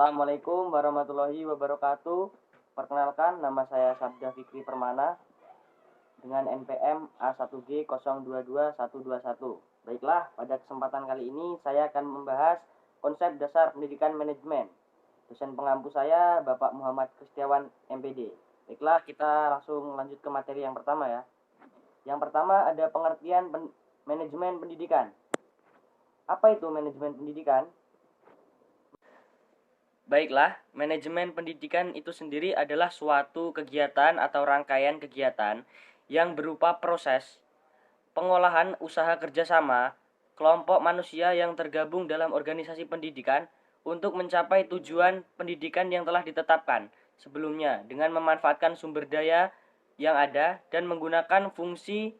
Assalamualaikum warahmatullahi wabarakatuh. Perkenalkan, nama saya Sabda Fikri Permana dengan NPM A1G022121. Baiklah, pada kesempatan kali ini saya akan membahas konsep dasar pendidikan manajemen. Dosen pengampu saya Bapak Muhammad Kristiawan MPD. Baiklah, kita langsung lanjut ke materi yang pertama ya. Yang pertama ada pengertian manajemen pendidikan. Apa itu manajemen pendidikan? Baiklah, manajemen pendidikan itu sendiri adalah suatu kegiatan atau rangkaian kegiatan yang berupa proses, pengolahan usaha kerjasama, kelompok manusia yang tergabung dalam organisasi pendidikan untuk mencapai tujuan pendidikan yang telah ditetapkan sebelumnya dengan memanfaatkan sumber daya yang ada dan menggunakan fungsi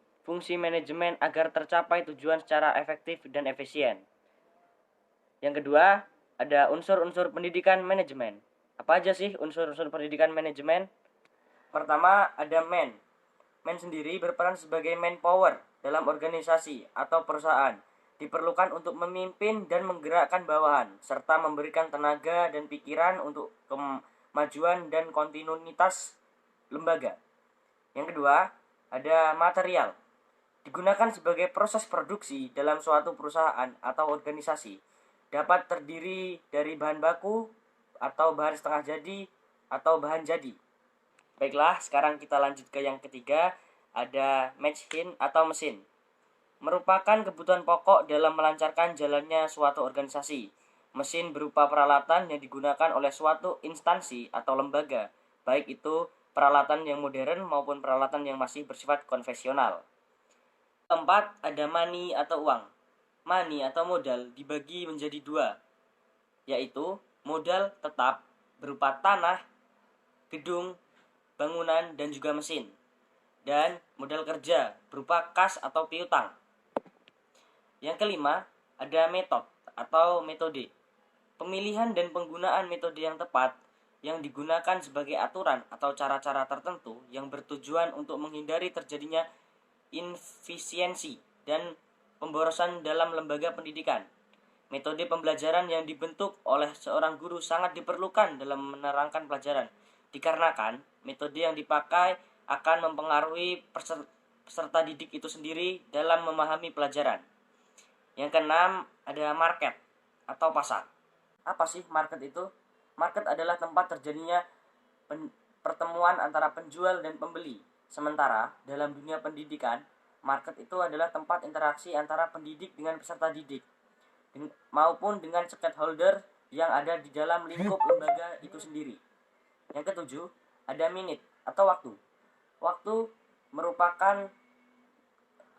manajemen agar tercapai tujuan secara efektif dan efisien. Yang kedua, ada unsur-unsur pendidikan manajemen. Apa aja sih unsur-unsur pendidikan manajemen? Pertama, ada man. Man sendiri berperan sebagai manpower dalam organisasi atau perusahaan. Diperlukan untuk memimpin dan menggerakkan bawahan, serta memberikan tenaga dan pikiran untuk kemajuan dan kontinuitas lembaga. Yang kedua, ada material. Digunakan sebagai proses produksi dalam suatu perusahaan atau organisasi. Dapat terdiri dari bahan baku atau bahan setengah jadi atau bahan jadi. Baiklah, sekarang kita lanjut ke yang ketiga, ada machine atau mesin. Merupakan kebutuhan pokok dalam melancarkan jalannya suatu organisasi. Mesin berupa peralatan yang digunakan oleh suatu instansi atau lembaga, baik itu peralatan yang modern maupun peralatan yang masih bersifat konvensional. Keempat, ada money atau uang. Money atau modal dibagi menjadi dua, yaitu modal tetap berupa tanah, gedung, bangunan, dan juga mesin, dan modal kerja berupa kas atau piutang. Yang kelima, ada metode. Pemilihan dan penggunaan metode yang tepat yang digunakan sebagai aturan atau cara-cara tertentu yang bertujuan untuk menghindari terjadinya inefisiensi dan pemborosan dalam lembaga pendidikan. Metode pembelajaran yang dibentuk oleh seorang guru sangat diperlukan dalam menerangkan pelajaran, dikarenakan metode yang dipakai akan mempengaruhi peserta didik itu sendiri dalam memahami pelajaran. Yang keenam, ada market atau pasar. Apa sih market itu? Market adalah tempat terjadinya pertemuan antara penjual dan pembeli. Sementara dalam dunia pendidikan, market itu adalah tempat interaksi antara pendidik dengan peserta didik, maupun dengan stakeholder yang ada di dalam lingkup lembaga itu sendiri. Yang ketujuh, ada minute atau waktu. Waktu merupakan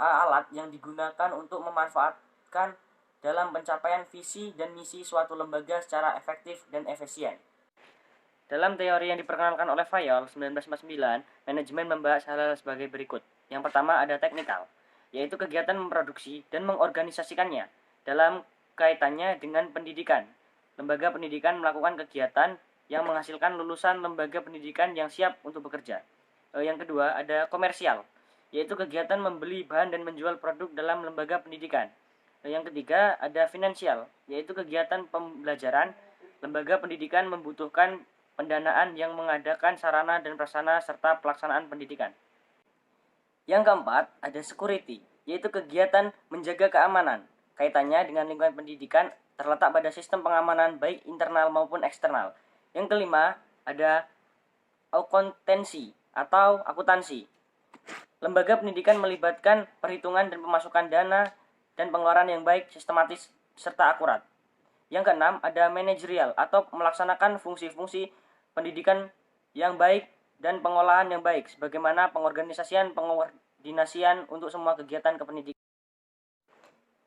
alat yang digunakan untuk memanfaatkan dalam pencapaian visi dan misi suatu lembaga secara efektif dan efisien. Dalam teori yang diperkenalkan oleh Fayol 1949, manajemen membahas hal-hal sebagai berikut. Yang pertama ada teknikal, yaitu kegiatan memproduksi dan mengorganisasikannya dalam kaitannya dengan pendidikan. Lembaga pendidikan melakukan kegiatan yang menghasilkan lulusan lembaga pendidikan yang siap untuk bekerja. Yang kedua ada komersial, yaitu kegiatan membeli bahan dan menjual produk dalam lembaga pendidikan. Yang ketiga ada finansial, yaitu kegiatan pembelajaran. Lembaga pendidikan membutuhkan pendanaan yang mengadakan sarana dan prasarana serta pelaksanaan pendidikan. Yang keempat, ada security, yaitu kegiatan menjaga keamanan. Kaitannya dengan lingkungan pendidikan terletak pada sistem pengamanan baik internal maupun eksternal. Yang kelima, ada akuntansi atau akuntansi. Lembaga pendidikan melibatkan perhitungan dan pemasukan dana dan pengeluaran yang baik, sistematis, serta akurat. Yang keenam, ada manajerial atau melaksanakan fungsi-fungsi pendidikan yang baik dan pengolahan yang baik, sebagaimana pengorganisasian untuk semua kegiatan kependidikan.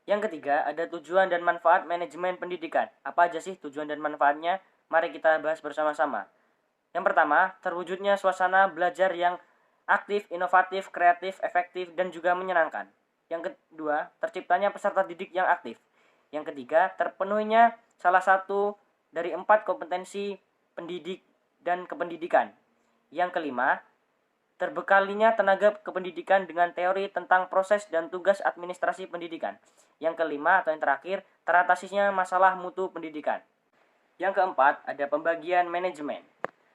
Yang ketiga, ada tujuan dan manfaat manajemen pendidikan. Apa aja sih tujuan dan manfaatnya? Mari kita bahas bersama-sama. Yang pertama, terwujudnya suasana belajar yang aktif, inovatif, kreatif, efektif, dan juga menyenangkan. Yang kedua, terciptanya peserta didik yang aktif. Yang ketiga, terpenuhinya salah satu dari 4 kompetensi pendidik dan kependidikan. Yang kelima, terbekalinya tenaga kependidikan dengan teori tentang proses dan tugas administrasi pendidikan. Yang kelima atau yang terakhir, teratasinya masalah mutu pendidikan. Yang keempat, ada pembagian manajemen.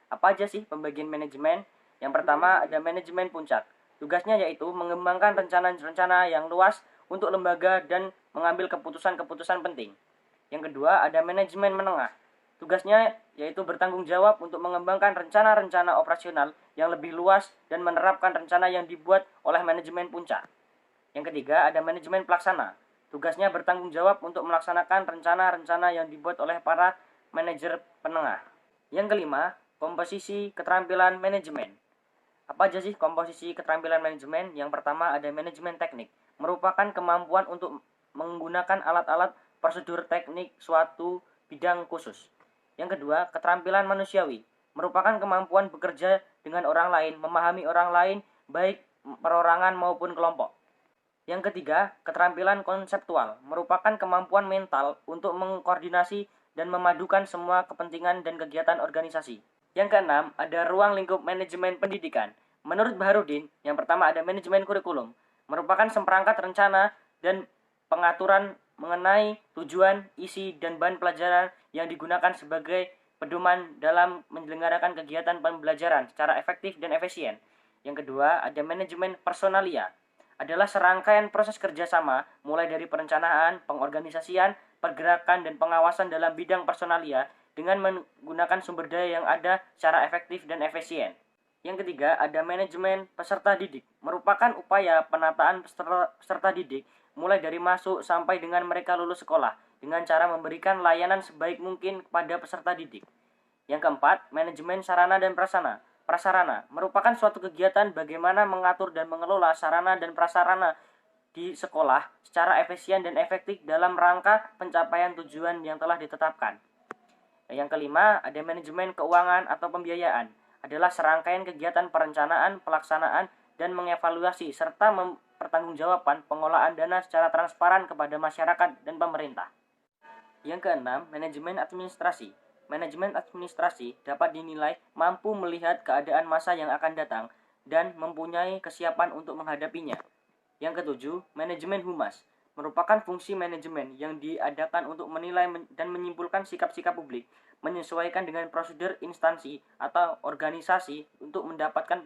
Apa aja sih pembagian manajemen? Yang pertama, ada manajemen puncak. Tugasnya yaitu mengembangkan rencana-rencana yang luas untuk lembaga dan mengambil keputusan-keputusan penting. Yang kedua, ada manajemen menengah. Tugasnya yaitu bertanggung jawab untuk mengembangkan rencana-rencana operasional yang lebih luas dan menerapkan rencana yang dibuat oleh manajemen puncak. Yang ketiga, ada manajemen pelaksana. Tugasnya bertanggung jawab untuk melaksanakan rencana-rencana yang dibuat oleh para manajer penengah. Yang kelima, komposisi keterampilan manajemen. Apa aja sih komposisi keterampilan manajemen? Yang pertama, ada manajemen teknik. Merupakan kemampuan untuk menggunakan alat-alat prosedur teknik suatu bidang khusus. Yang kedua, keterampilan manusiawi. Merupakan kemampuan bekerja dengan orang lain, memahami orang lain, baik perorangan maupun kelompok. Yang ketiga, keterampilan konseptual. Merupakan kemampuan mental untuk mengkoordinasi dan memadukan semua kepentingan dan kegiatan organisasi. Yang keenam, ada ruang lingkup manajemen pendidikan. Menurut Baharudin, yang pertama ada manajemen kurikulum. Merupakan seperangkat rencana dan pengaturan mengenai tujuan, isi, dan bahan pelajaran yang digunakan sebagai pedoman dalam menyelenggarakan kegiatan pembelajaran secara efektif dan efisien. Yang kedua, ada manajemen personalia. Adalah serangkaian proses kerjasama, mulai dari perencanaan, pengorganisasian, pergerakan, dan pengawasan dalam bidang personalia dengan menggunakan sumber daya yang ada secara efektif dan efisien. Yang ketiga, ada manajemen peserta didik. Merupakan upaya penataan peserta didik mulai dari masuk sampai dengan mereka lulus sekolah dengan cara memberikan layanan sebaik mungkin kepada peserta didik. Yang keempat, manajemen sarana dan prasarana merupakan suatu kegiatan bagaimana mengatur dan mengelola sarana dan prasarana di sekolah secara efisien dan efektif dalam rangka pencapaian tujuan yang telah ditetapkan. Yang kelima, ada manajemen keuangan atau pembiayaan. Adalah serangkaian kegiatan perencanaan, pelaksanaan, dan mengevaluasi serta mempertanggungjawabkan pengelolaan dana secara transparan kepada masyarakat dan pemerintah. Yang keenam, manajemen administrasi. Manajemen administrasi dapat dinilai mampu melihat keadaan masa yang akan datang dan mempunyai kesiapan untuk menghadapinya. Yang ketujuh, manajemen humas. Merupakan fungsi manajemen yang diadakan untuk menilai dan menyimpulkan sikap-sikap publik, menyesuaikan dengan prosedur instansi atau organisasi untuk mendapatkan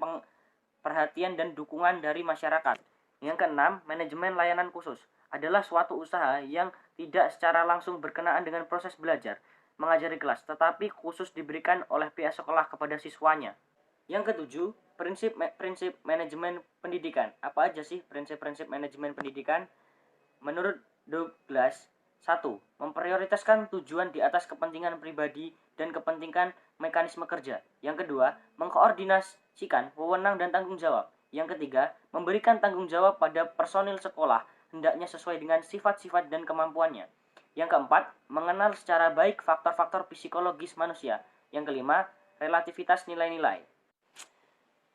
perhatian dan dukungan dari masyarakat. Yang keenam, manajemen layanan khusus adalah suatu usaha yang tidak secara langsung berkenaan dengan proses belajar, mengajar di kelas, tetapi khusus diberikan oleh pihak sekolah kepada siswanya. Yang ketujuh, prinsip manajemen pendidikan. Apa aja sih prinsip-prinsip manajemen pendidikan? Menurut Douglas, 1. Memprioritaskan tujuan di atas kepentingan pribadi dan kepentingan mekanisme kerja. Yang kedua, mengkoordinasikan wewenang dan tanggung jawab. Yang ketiga, memberikan tanggung jawab pada personil sekolah hendaknya sesuai dengan sifat-sifat dan kemampuannya. Yang keempat, mengenal secara baik faktor-faktor psikologis manusia. Yang kelima, relativitas nilai-nilai.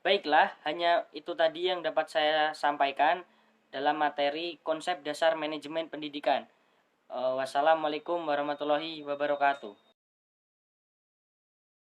Baiklah, hanya itu tadi yang dapat saya sampaikan dalam materi konsep dasar manajemen pendidikan. Wassalamualaikum warahmatullahi wabarakatuh.